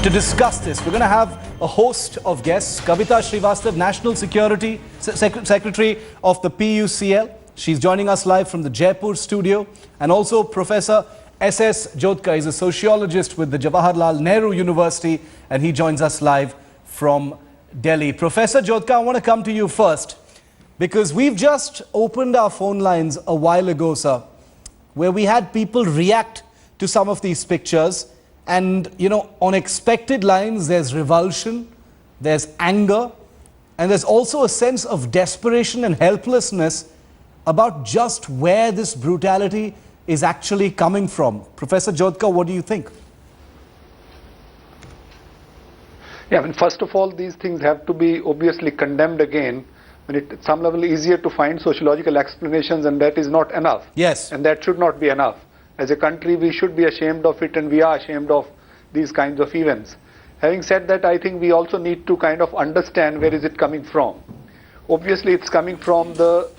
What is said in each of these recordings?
To discuss this, we're going to have a host of guests. Kavita Srivastava, National Security Secretary of the PUCL. She's joining us live from the Jaipur studio. And also Professor S.S. Rohtak is a sociologist with the Jawaharlal Nehru University, and he joins us live from Delhi. Professor Rohtak, I want to come to you first, because we've just opened our phone lines a while ago, sir, where we had people react to some of these pictures. And, you know, on expected lines, there's revulsion, there's anger, and there's also a sense of desperation and helplessness about just where this brutality is actually coming from. Professor Rohtak, what do you think? Yeah, I mean, first of all, these things have to be obviously condemned again. I mean, at some level easier to find sociological explanations, and that is not enough. Yes. And that should not be enough. As a country, we should be ashamed of it, and we are ashamed of these kinds of events. Having said that, I think we also need to kind of understand where is it coming from. Obviously, it's coming from the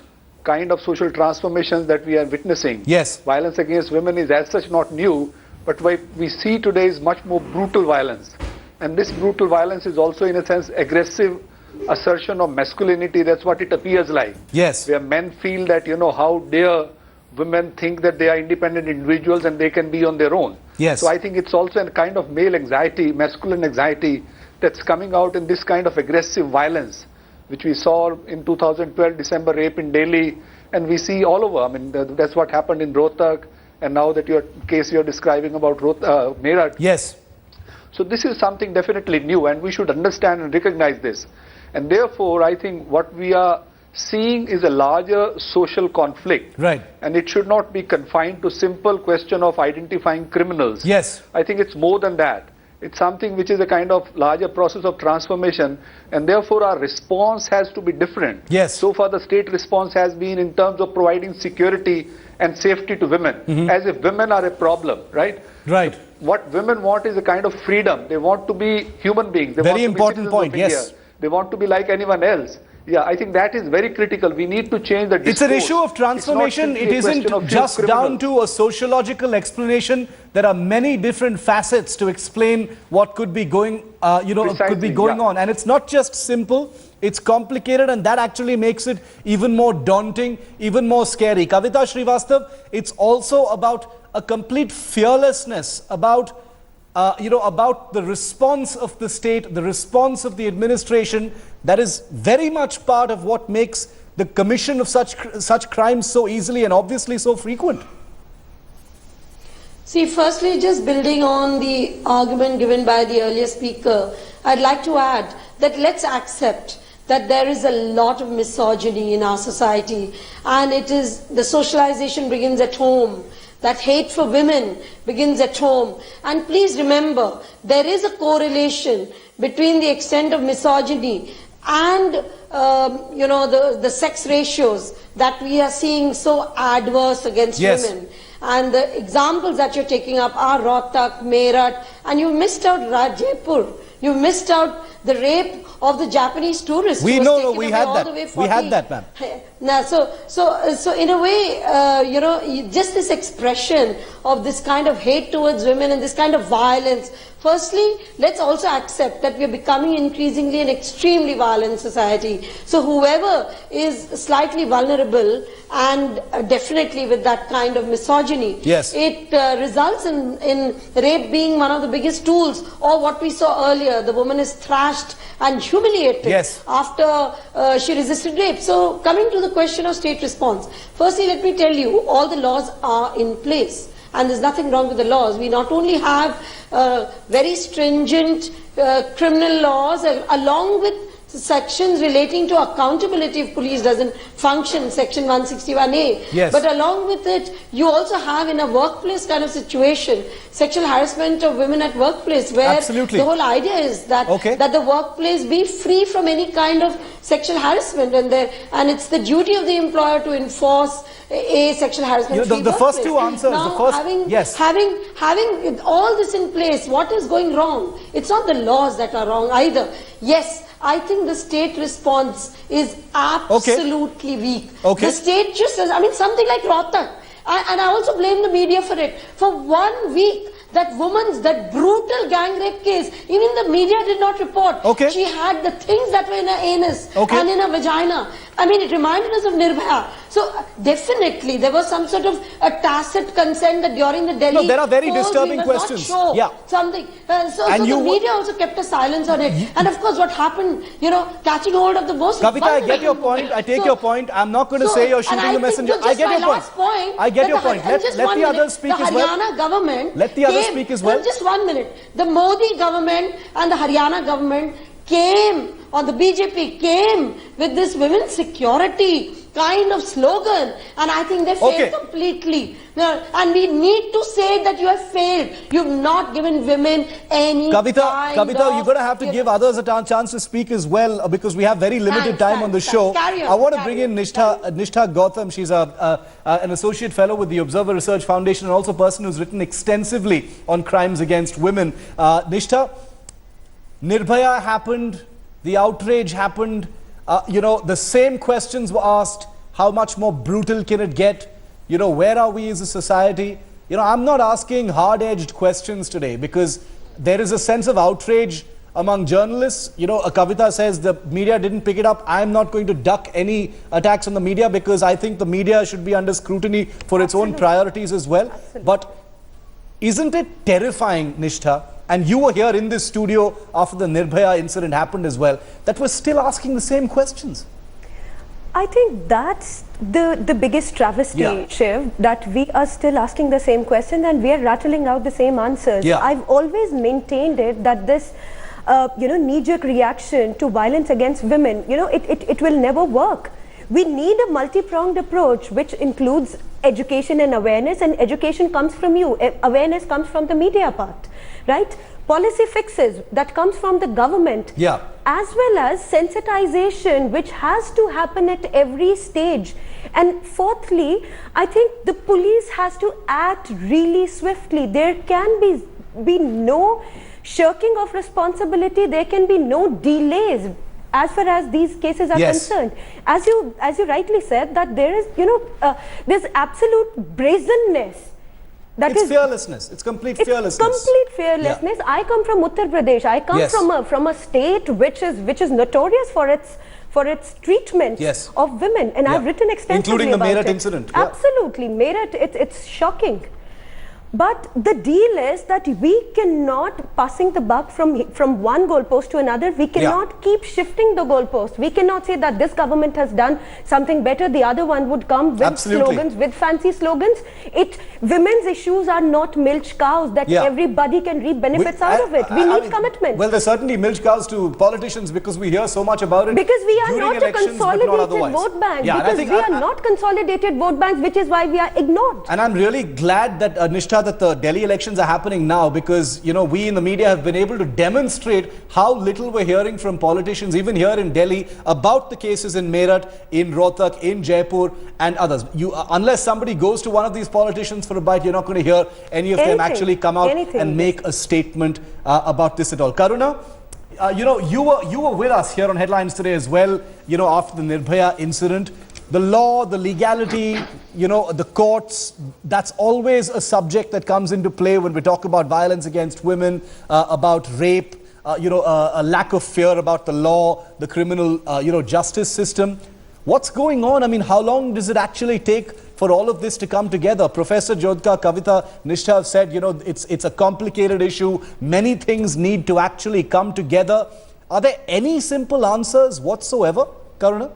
kind of social transformations that we are witnessing. Yes. Violence against women is as such not new, but what we see today is much more brutal violence. And this brutal violence is also, in a sense, aggressive assertion of masculinity. That's what it appears like. Yes. Where men feel that, you know, how dare women think that they are independent individuals and they can be on their own. Yes. So I think it's also a kind of male anxiety, masculine anxiety, that's coming out in this kind of aggressive violence, which we saw in 2012 December rape in Delhi, and we see all over. I mean, that's what happened in Rohtak, and now that your case you're describing about Meerut. Yes. So this is something definitely new, and we should understand and recognize this. And therefore, I think what we are seeing is a larger social conflict. Right. And it should not be confined to simple question of identifying criminals. Yes. I think it's more than that. It's something which is a kind of larger process of transformation, and therefore our response has to be different. Yes. So far the state response has been in terms of providing security and safety to women, as if women are a problem, right? Right. What women want is a kind of freedom. They want to be human beings. They Very want to important be point, yes. yes. They want to be like anyone else. Yeah, I think that is very critical. We need to change the discourse. It's an issue of transformation. It isn't just down to a sociological explanation. There are many different facets to explain what could be going, could be going on. And it's not just simple. It's complicated, and that actually makes it even more daunting, even more scary. Kavita Srivastava, it's also about a complete fearlessness about about the response of the state, the response of the administration. That is very much part of what makes the commission of such crimes so easily and obviously so frequent. See, firstly, just building on the argument given by the earlier speaker, I'd like to add that let's accept that there is a lot of misogyny in our society, and it is the socialization begins at home. That hate for women begins at home. And please remember, there is a correlation between the extent of misogyny and the sex ratios that we are seeing so adverse against women. And the examples that you're taking up are Rohtak, Meerut, and you missed out Jaipur. You missed out the rape of the Japanese tourist. We had that, ma'am. Now, so in a way, just this expression of this kind of hate towards women and this kind of violence. Firstly, let's also accept that we're becoming increasingly an extremely violent society. So whoever is slightly vulnerable, and definitely with that kind of misogyny, yes, it results in rape being one of the biggest tools. Or what we saw earlier, the woman is thrashed and humiliated after she resisted rape. So coming to the question of state response, firstly let me tell you, all the laws are in place. And there's nothing wrong with the laws. We not only have very stringent criminal laws along with sections relating to accountability if police doesn't function, section 161A. Yes. But along with it, you also have in a workplace kind of situation, sexual harassment of women at workplace, where the whole idea is that, that the workplace be free from any kind of sexual harassment, and it's the duty of the employer to enforce a sexual harassment free the first two answers. Now, having all this in place, what is going wrong? It's not the laws that are wrong either. Yes, I think the state response is absolutely weak. The state just says, I mean, something like Rohtak, and I also blame the media for it. For 1 week, that that brutal gang rape case, even the media did not report. Okay. She had the things that were in her anus Okay. and in her vagina. I mean, it reminded us of Nirbhaya. So definitely there was some sort of a tacit consent that during the Delhi. No, there are very polls, disturbing we must questions. Not show Yeah. something. So And the media also kept a silence on it. And of course, what happened, catching hold of the most. Kavita, I get your point. I take your point. I'm not going to say you're shooting the messenger. I get your point. I get your point. Let the others speak as well. The Haryana government. Let the others speak as well. Just 1 minute. The Modi government and the Haryana government came, or the BJP came with this women's security kind of slogan, and I think they failed completely. And we need to say that you have failed. You've not given women any Kavita, you're going to have to give others a chance to speak as well, because we have very limited time on the show. I want to bring in Nishtha Gautam. She's an associate fellow with the Observer Research Foundation and also a person who's written extensively on crimes against women. Nishtha, Nirbhaya happened, the outrage happened, the same questions were asked. How much more brutal can it get? Where are we as a society? I'm not asking hard-edged questions today because there is a sense of outrage among journalists. Kavita says the media didn't pick it up. I'm not going to duck any attacks on the media because I think the media should be under scrutiny for its own priorities as well. But isn't it terrifying, Nishtha, and you were here in this studio after the Nirbhaya incident happened as well, that we're still asking the same questions? I think that's the biggest travesty, Shiv, that we are still asking the same questions and we are rattling out the same answers. I've always maintained it that this knee-jerk reaction to violence against women, it will never work. We need a multi-pronged approach which includes education and awareness, and education comes from you. Awareness comes from the media part, right? Policy fixes, that comes from the government. As well as sensitization, which has to happen at every stage. And fourthly, I think the police has to act really swiftly. There can be no shirking of responsibility. There can be no delays as far as these cases are concerned. As you rightly said, that there is, there's absolute brazenness. It's fearlessness. It's complete fearlessness. Complete fearlessness. I come from Uttar Pradesh. I come from a state which is notorious for its treatment of women, and I've written extensively about it. Including the Meerut incident. Absolutely, Meerut. It's shocking. But the deal is that we cannot passing the buck from one goalpost to another. We cannot keep shifting the goalpost. We cannot say that this government has done something better. The other one would come with slogans, with fancy slogans. Women's issues are not milch cows that everybody can reap benefits out of it. We need commitment. Well, there's certainly milch cows to politicians because we hear so much about it. Because we are not a consolidated vote bank. Because we are not consolidated vote banks, which is why we are ignored. And I'm really glad that Nishtha, that the Delhi elections are happening now, because we in the media have been able to demonstrate how little we're hearing from politicians, even here in Delhi, about the cases in Meerut, in Rohtak, in Jaipur and others. Unless somebody goes to one of these politicians for a bite, you're not going to hear any of them actually come out and make a statement about this at all. Karuna, you were with us here on Headlines today as well, after the Nirbhaya incident. The law, the legality, the courts, that's always a subject that comes into play when we talk about violence against women, about rape, a lack of fear about the law, the criminal, justice system. What's going on? I mean, how long does it actually take for all of this to come together? Professor Jodhka, Kavita, Nishtha have said, it's a complicated issue. Many things need to actually come together. Are there any simple answers whatsoever, Karuna?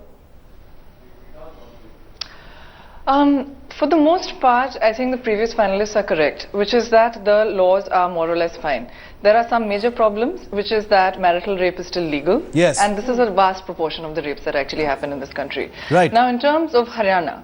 For the most part, I think the previous finalists are correct, which is that the laws are more or less fine. There are some major problems, which is that marital rape is still legal. Yes. And this is a vast proportion of the rapes that actually happen in this country. Right. Now, in terms of Haryana,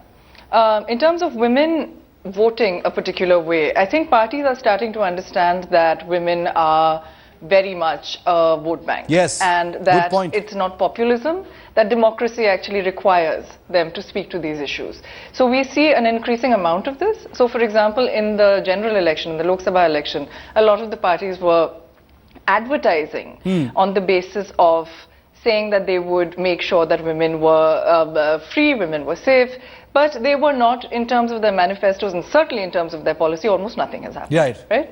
in terms of women voting a particular way, I think parties are starting to understand that women are very much a vote bank. Yes. And that it's not populism, that democracy actually requires them to speak to these issues. So we see an increasing amount of this. So for example, in the general election, in the Lok Sabha election, a lot of the parties were advertising on the basis of saying that they would make sure that women were free, women were safe, but they were not in terms of their manifestos, and certainly in terms of their policy, almost nothing has happened. Right?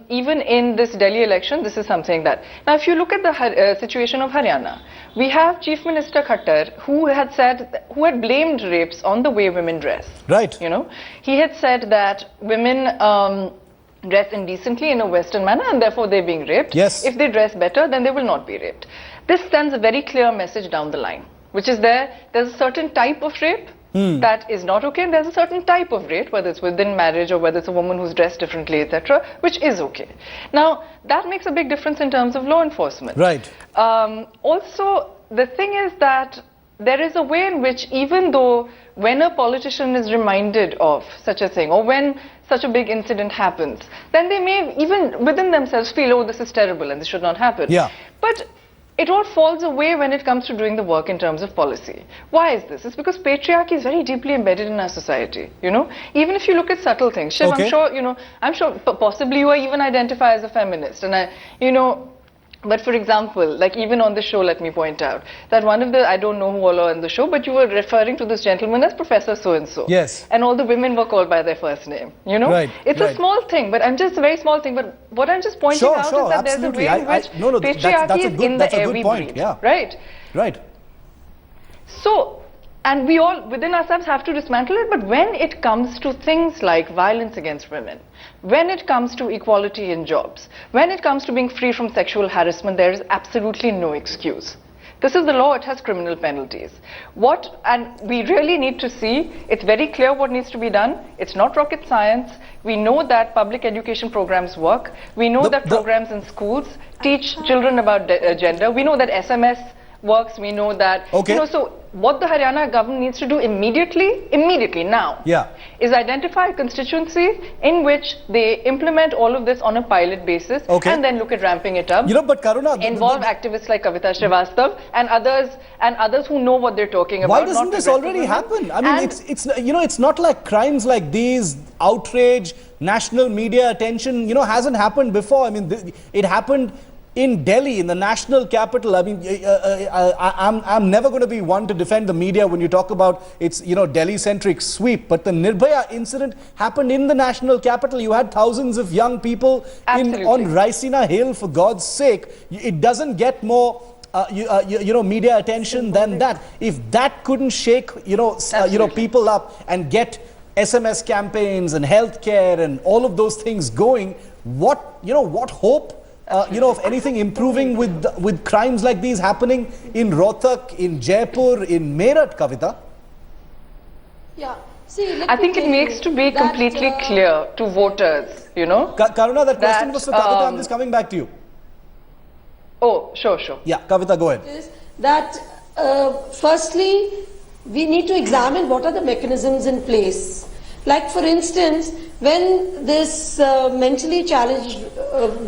even in this Delhi election, this is something that... Now, if you look at the situation of Haryana, we have Chief Minister Khattar, who had said, who had blamed rapes on the way women dress. Right. You know, he had said that women dress indecently in a Western manner and therefore they're being raped. Yes. If they dress better, then they will not be raped. This sends a very clear message down the line, which is there's a certain type of rape that is not okay, and there's a certain type of rape, whether it's within marriage or whether it's a woman who's dressed differently, etc., which is okay. Now, that makes a big difference in terms of law enforcement. Right. Also, the thing is that there is a way in which, even though when a politician is reminded of such a thing, or when such a big incident happens, then they may even within themselves feel, oh, this is terrible and this should not happen. Yeah. But it all falls away when it comes to doing the work in terms of policy. Why is this? It's because patriarchy is very deeply embedded in our society, you know. Even if you look at subtle things, Shiv, Okay. I'm sure, you know, possibly you even identify as a feminist, and but for example, like even on the show, let me point out that one of the, I don't know who all are on the show, but you were referring to this gentleman as Professor so-and-so. Yes. And all the women were called by their first name, you know. Right, It's right. a small thing, but a very small thing, but what I'm just pointing out is that absolutely. there's a way in which No, patriarchy is in the air we breathe. Yeah. Right? Right. So, and we all within ourselves have to dismantle it, but when it comes to things like violence against women, when it comes to equality in jobs, when it comes to being free from sexual harassment, there is absolutely no excuse. This is the law, it has criminal penalties. And we really need to see, it's very clear what needs to be done. It's not rocket science. We know that public education programs work. We know that programs in schools teach children about gender. We know that SMS works. We know that, Okay. you know, so what the Haryana government needs to do immediately now, is identify a constituency in which they implement all of this on a pilot basis, and then look at ramping it up. You know, but Karuna, involve activists like Kavita Srivastav and others who know what they're talking about. Why doesn't this already happen? I mean, it's you know, it's not like crimes like these, outrage, national media attention, you know, hasn't happened before. I mean, it happened in Delhi, in the national capital. I mean, I'm never going to be one to defend the media when you talk about its, you know, Delhi-centric sweep. But the Nirbhaya incident happened in the national capital. You had thousands of young people on Raisina Hill, for God's sake. It doesn't get more you know, media attention than that. If that couldn't shake, you know, people up and get SMS campaigns and healthcare and all of those things going, what hope? You know, of anything improving with crimes like these happening in Rohtak, in Jaipur, in Meerut, Kavita? Yeah. See, I think it makes to be completely clear to voters, you know. Karuna, that question was for Kavita. I'm just coming back to you. Oh, sure. Yeah, Kavita, go ahead. Is that firstly, we need to examine what are the mechanisms in place. Like, for instance, when this mentally challenged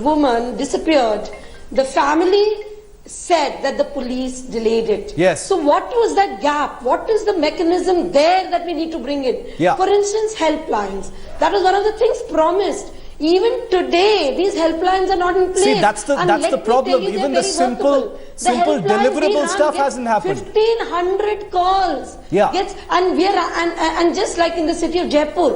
woman disappeared, the family said that the police delayed it. Yes. So what was that gap? What is the mechanism there that we need to bring in? Yeah. For instance, helplines. That was one of the things promised. Even today, these helplines are not in place. See, that's the problem. Even the simple deliverable stuff hasn't happened. 1,500 calls. Yeah. And just like in the city of Jaipur,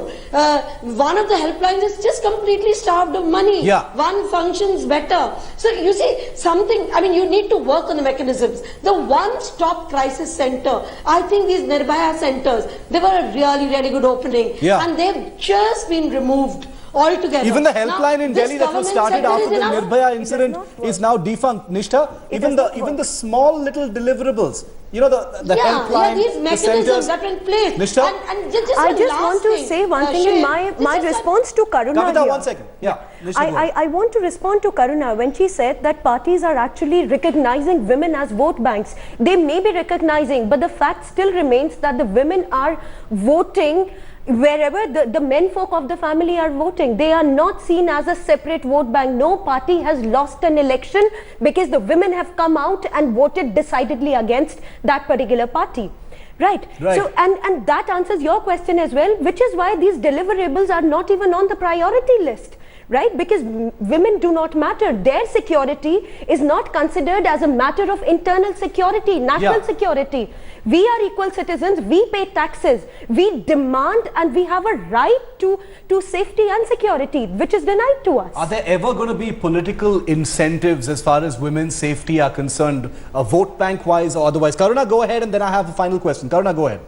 one of the helplines is just completely starved of money. Yeah. One functions better. So you see something. I mean, you need to work on the mechanisms. The one-stop crisis center. I think these Nirbhaya centers, they were a really, really good opening. Yeah. And they've just been removed altogether. Even the helpline in Delhi that was started after the Nirbhaya incident is now defunct. Nishtha, even the small little deliverables, you know, the helpline, these mechanisms that are in place. Nishtha? And just I just want to say one thing in my response to Karuna. Kavita, here. 1 second. Yeah. I want to respond to Karuna when she said that parties are actually recognizing women as vote banks. They may be recognizing, but the fact still remains that the women are voting wherever the men folk of the family are voting. They are not seen as a separate vote bank. No party has lost an election because the women have come out and voted decidedly against that particular party. Right. So, and that answers your question as well, which is why these deliverables are not even on the priority list. right? Because women do not matter. Their security is not considered as a matter of internal security, national security. We are equal citizens, we pay taxes, we demand and we have a right to safety and security, which is denied to us. Are there ever going to be political incentives as far as women's safety are concerned, vote bank wise or otherwise? Karuna, go ahead, and then I have a final question. Karuna, go ahead.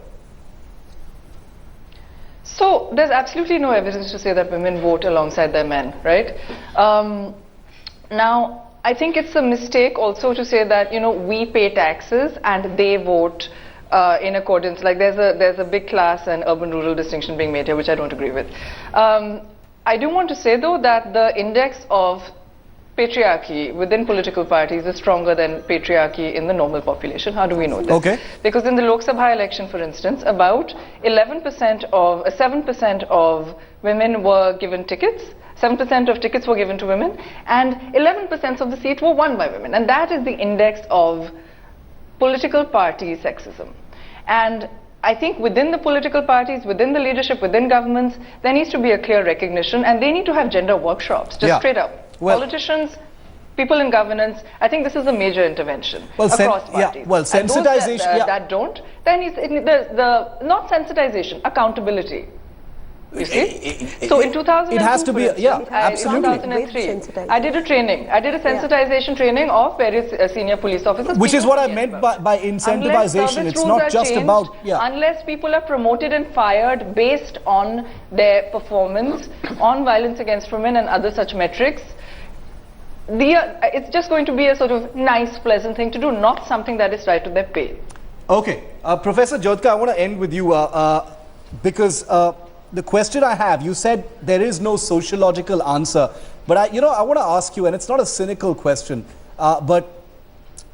So there's absolutely no evidence to say that women vote alongside their men, right? Now, I think it's a mistake also to say that, you know, we pay taxes and they vote in accordance. Like there's a big class and urban-rural distinction being made here, which I don't agree with. I do want to say though that the index of patriarchy within political parties is stronger than patriarchy in the normal population. How do we know this? Okay. Because in the Lok Sabha election, for instance, about 7% of women were given tickets. 7% of tickets were given to women, and 11% of the seats were won by women. And that is the index of political party sexism. And I think within the political parties, within the leadership, within governments, there needs to be a clear recognition, and they need to have gender workshops, just straight up. Well, politicians, people in governance, I think this is a major intervention across parties. Well, sensitization. And those that don't, then not sensitization, accountability. You see? So in 2002, it has to be, absolutely. In 2003, I did a training. I did a sensitization training of various senior police officers. Which is what I meant by incentivization. It's not just about, unless people are promoted and fired based on their performance on violence against women and other such metrics, it's just going to be a sort of nice, pleasant thing to do, not something that is tied to their pay. Okay. Professor Jyotika, I want to end with you because the question I have, you said there is no sociological answer, but I want to ask you, and it's not a cynical question, but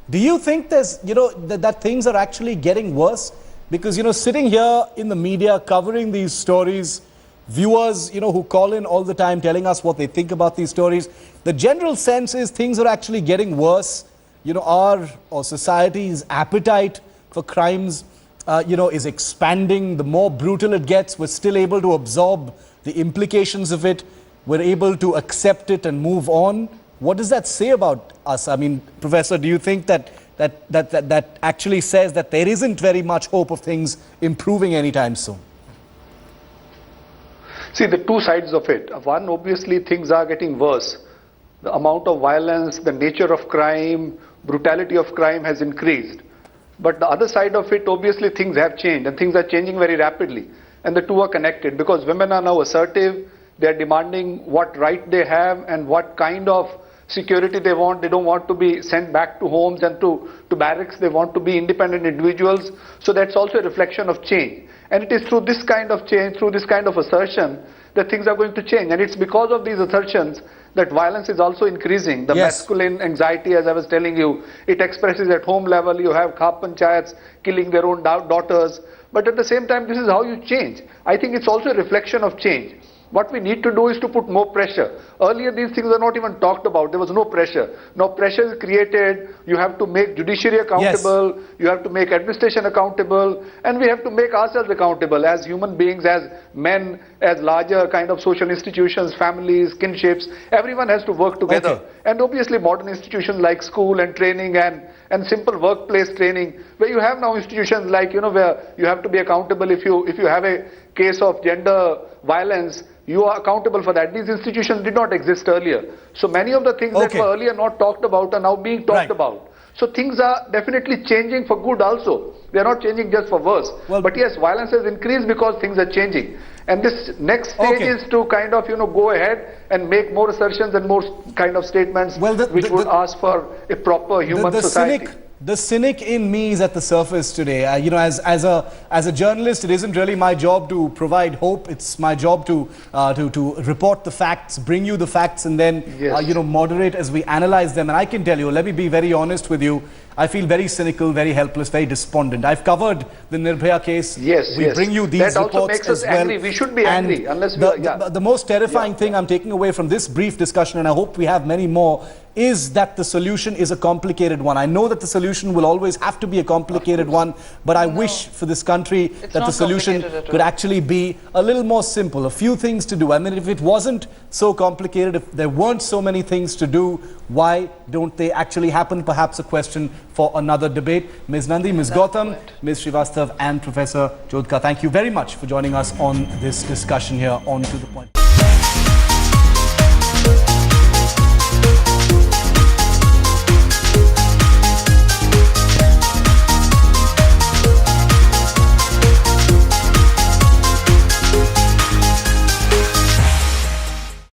do you think there's, that things are actually getting worse? Because, sitting here in the media covering these stories, viewers, who call in all the time telling us what they think about these stories, the general sense is things are actually getting worse. Our society's appetite for crimes is expanding. The more brutal it gets, we're still able to absorb the implications of it. We're able to accept it and move on. What does that say about us? I mean, Professor, do you think that actually says that there isn't very much hope of things improving anytime soon? See, the two sides of it. One, obviously, things are getting worse. The amount of violence, the nature of crime, brutality of crime has increased. But the other side of it, obviously things have changed, and things are changing very rapidly. And the two are connected because women are now assertive. They're demanding what right they have and what kind of security they want. They don't want to be sent back to homes and to barracks. They want to be independent individuals. So that's also a reflection of change. And it is through this kind of change, through this kind of assertion, that things are going to change. And it's because of these assertions that violence is also increasing. The masculine anxiety, as I was telling you, it expresses at home level. You have khap panchayats killing their own daughters. But at the same time, this is how you change. I think it's also a reflection of change. What we need to do is to put more pressure. Earlier, these things were not even talked about. There was no pressure. Now pressure is created. You have to make judiciary accountable. You have to make administration accountable. And we have to make ourselves accountable as human beings, as men, as larger kind of social institutions, families, kinships. Everyone has to work together. And obviously modern institutions like school and training and simple workplace training, where you have now institutions like, where you have to be accountable if you have a case of gender violence, you are accountable for that. These institutions did not exist earlier. So many of the things that were earlier not talked about are now being talked about. So things are definitely changing for good also. They are not changing just for worse. But yes, violence has increased because things are changing. And this next stage is to kind of, go ahead and make more assertions and more kind of statements which would ask for a proper human society. The cynic in me is at the surface today. As a journalist, it isn't really my job to provide hope. It's my job to report the facts, bring you the facts, and then moderate as we analyze them. And I can tell you, let me be very honest with you. I feel very cynical, very helpless, very despondent. I've covered the Nirbhaya case. Yes, we bring you these that reports also makes us as well. angry. We should be angry unless we the most terrifying thing I'm taking away from this brief discussion, and I hope we have many more, is that the solution is a complicated one. I know that the solution will always have to be a complicated one, but I wish for this country that the solution could actually be a little more simple. A few things to do. I mean, if it wasn't so complicated, if there weren't so many things to do, why don't they actually happen? Perhaps a question for another debate. Ms. Nandi, Ms. Gautam, Ms. Srivastav and Professor Jodhka, thank you very much for joining us on this discussion here on To The Point.